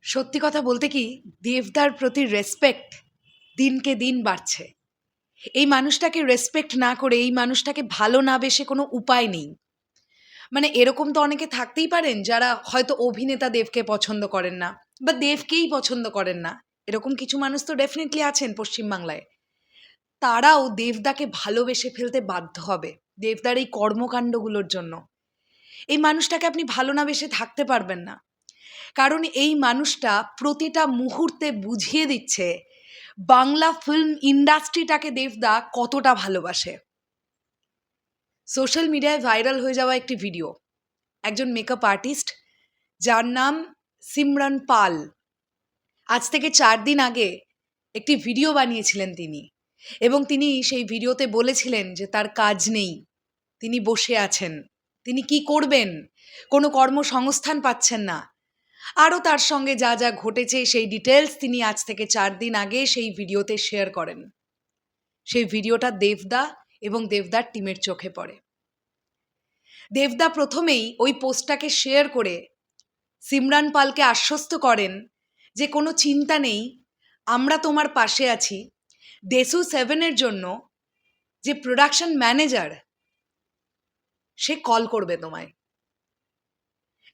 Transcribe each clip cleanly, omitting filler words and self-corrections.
সত্যি কথা বলতে কি, দেবদার প্রতি রেসপেক্ট দিনকে দিন বাড়ছে। এই মানুষটাকে রেসপেক্ট না করে, এই মানুষটাকে ভালো না বেসে কোনো উপায় নেই। মানে এরকম তো অনেকে থাকতেই পারেন যারা হয়তো অভিনেতা দেবকে পছন্দ করেন না বা দেবকেই পছন্দ করেন না। এরকম কিছু মানুষ তো ডেফিনেটলি আছেন পশ্চিমবাংলায়। তারাও দেবদাকে ভালোবেসে ফেলতে বাধ্য হবে দেবদার এই কর্মকাণ্ডগুলোর জন্য। এই মানুষটাকে আপনি ভালো না বেসে থাকতে পারবেন না, কারণ এই মানুষটা প্রতিটা মুহূর্তে বুঝিয়ে দিচ্ছে বাংলা ফিল্ম ইন্ডাস্ট্রিটাকে দেবদা কতটা ভালোবাসে। সোশ্যাল মিডিয়ায় ভাইরাল হয়ে যাওয়া একটি ভিডিও, একজন মেকআপ আর্টিস্ট যার নাম সিমরান পাল, আজ থেকে 4 দিন আগে একটি ভিডিও বানিয়েছিলেন তিনি, এবং তিনি সেই ভিডিওতে বলেছিলেন যে তার কাজ নেই, তিনি বসে আছেন, তিনি কি করবেন, কোনো কর্মসংস্থান পাচ্ছেন না। আরও তার সঙ্গে যা যা ঘটেছে সেই ডিটেলস তিনি আজ থেকে 4 দিন আগে সেই ভিডিওতে শেয়ার করেন। সেই ভিডিওটা দেবদা এবং দেবদার টিমের চোখে পড়ে। দেবদা প্রথমেই ওই পোস্টটাকে শেয়ার করে সিমরান পালকে আশ্বস্ত করেন যে কোনো চিন্তা নেই, আমরা তোমার পাশে আছি। দেসু 7-এর জন্য যে প্রোডাকশন ম্যানেজার, সে কল করবে তোমায়।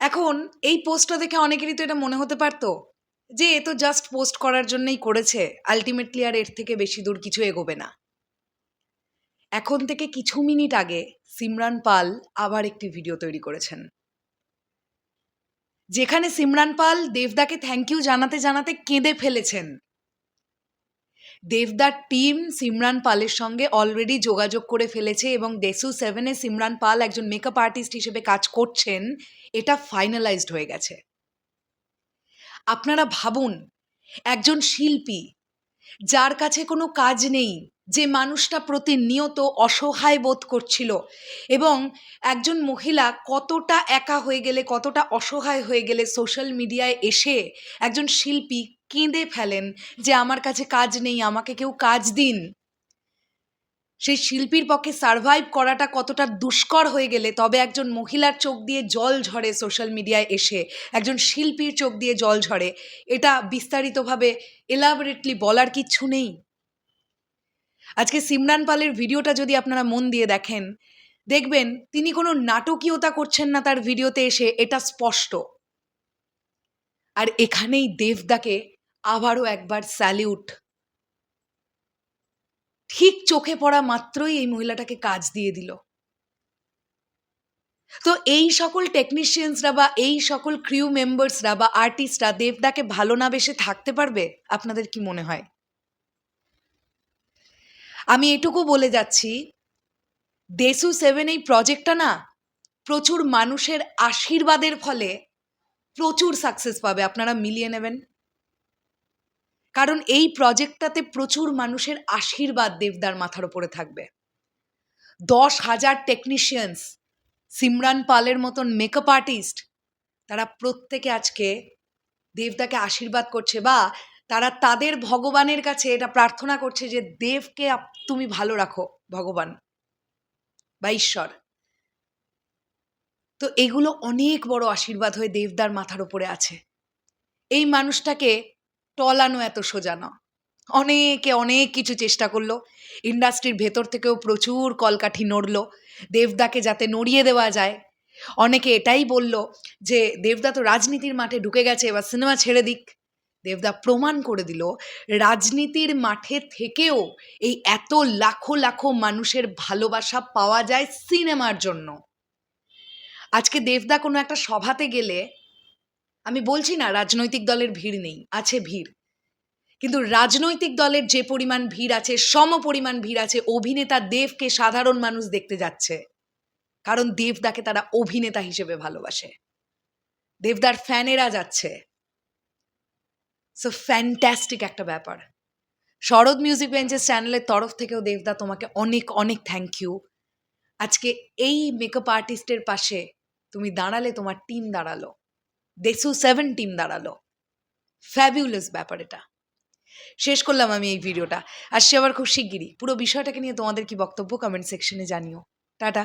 এখন এই পোস্টটা দেখে অনেকেরই তো এটা মনে হতে পারতো যে এ তো জাস্ট পোস্ট করার জন্যই করেছে, আলটিমেটলি আর এর থেকে বেশি দূর কিছু এগোবে না। এখন থেকে কিছু মিনিট আগে সিমরান পাল আবার একটি ভিডিও তৈরি করেছেন, যেখানে সিমরান পাল দেবদাকে থ্যাংক ইউ জানাতে জানাতে কেঁদে ফেলেছেন। দেবদার টিম সিমরান পালের সঙ্গে অলরেডি যোগাযোগ করে ফেলেছে এবং দেসু 7-এ সিমরান পাল একজন মেকআপ আর্টিস্ট হিসেবে কাজ করছেন, এটা ফাইনালাইজড হয়ে গেছে। আপনারা ভাবুন, একজন শিল্পী যার কাছে কোনো কাজ নেই, যে মানুষটা প্রতিনিয়ত অসহায় বোধ করছিল, এবং একজন মহিলা কতটা একা হয়ে গেলে, কতটা অসহায় হয়ে গেলে সোশ্যাল মিডিয়ায় এসে একজন শিল্পী কেঁদে ফেলেন যে আমার কাছে কাজ নেই, আমাকে কেউ কাজ দিন। সেই শিল্পীর পক্ষে সারভাইভ করাটা কতটা দুষ্কর হয়ে গেলে তবে একজন মহিলার চোখ দিয়ে জল ঝরে সোশ্যাল মিডিয়ায় এসে, একজন শিল্পীর চোখ দিয়ে জল ঝরে, এটা বিস্তারিতভাবে এলাবোরেটলি বলার কিচ্ছু নেই। আজকে সিমরান পালের ভিডিওটা যদি আপনারা মন দিয়ে দেখেন, দেখবেন তিনি কোনো নাটকীয়তা করছেন না তার ভিডিওতে এসে, এটা স্পষ্ট। আর এখানেই দেবদাকে আবারও একবার স্যালিউট। ঠিক চোখে পড়া মাত্রই এই মহিলাটাকে কাজ দিয়ে দিল। তো এই সকল টেকনিশিয়ানসরা বা এই সকল ক্রিউ মেম্বার্সরা বা আর্টিস্টরা দেবদাকে ভালো না বেসে থাকতে পারবে? আপনাদের কি মনে হয়? আমি এটুকু বলে যাচ্ছি, দেসু 7 এই প্রজেক্টটা না প্রচুর মানুষের আশীর্বাদের ফলে প্রচুর সাকসেস পাবে, আপনারা মিলিয়ে নেবেন। কারণ এই প্রজেক্টটাতে প্রচুর মানুষের আশীর্বাদ দেবদার মাথার উপরে থাকবে। 10,000 টেকনিশিয়ানস, সিমরান পালের মতন মেকআপ আর্টিস্ট, তারা প্রত্যেকে আজকে দেবদাকে আশীর্বাদ করছে, বা তারা তাদের ভগবানের কাছে এটা প্রার্থনা করছে যে দেবকে তুমি ভালো রাখো ভগবান বা ঈশ্বর। তো এগুলো অনেক বড় আশীর্বাদ হয়ে দেবদার মাথার উপরে আছে। এই মানুষটাকে টলানো এত সোজা না। অনেকে অনেক কিছু চেষ্টা করলো, ইন্ডাস্ট্রির ভেতর থেকেও প্রচুর কলকাঠি নড়ল দেবদাকে যাতে নড়িয়ে দেওয়া যায়। অনেকে এটাই বলল যে দেবদা তো রাজনীতির মাঠে ঢুকে গেছে, এবার সিনেমা ছেড়ে দিক। দেবদা প্রমাণ করে দিল রাজনীতির মাঠে থেকেও এই এত লাখো লাখো মানুষের ভালোবাসা পাওয়া যায় সিনেমার জন্য। আজকে দেবদা কোনো একটা সভাতে গেলে, আমি বলছি না রাজনৈতিক দলের ভিড় নেই, আছে ভিড়, কিন্তু রাজনৈতিক দলের যে পরিমাণ ভিড় আছে সম পরিমাণ ভিড় আছে অভিনেতা দেবকে সাধারণ মানুষ দেখতে যাচ্ছে, কারণ দেবদাকে তারা অভিনেতা হিসেবে ভালোবাসে, দেবদার ফ্যানেরা যাচ্ছে। সো ফ্যান্টাস্টিক একটা ব্যাপার। শরৎ মিউজিক বেঞ্চেস চ্যানেলের তরফ থেকেও দেবদা তোমাকে অনেক অনেক থ্যাংক ইউ। আজকে এই মেকআপ আর্টিস্টের পাশে তুমি দাঁড়ালে, তোমার টিম দাঁড়ালো, দেসু 7 টিম দাঁড়ালো। ফ্যাবিউলাস ব্যাপার এটা। শেষ করলাম আমি এই ভিডিওটা। আসছি আবার খুব শিগগিরই। পুরো বিষয়টাকে নিয়ে তোমাদের কি বক্তব্য কমেন্ট সেকশনে জানিও। টাটা।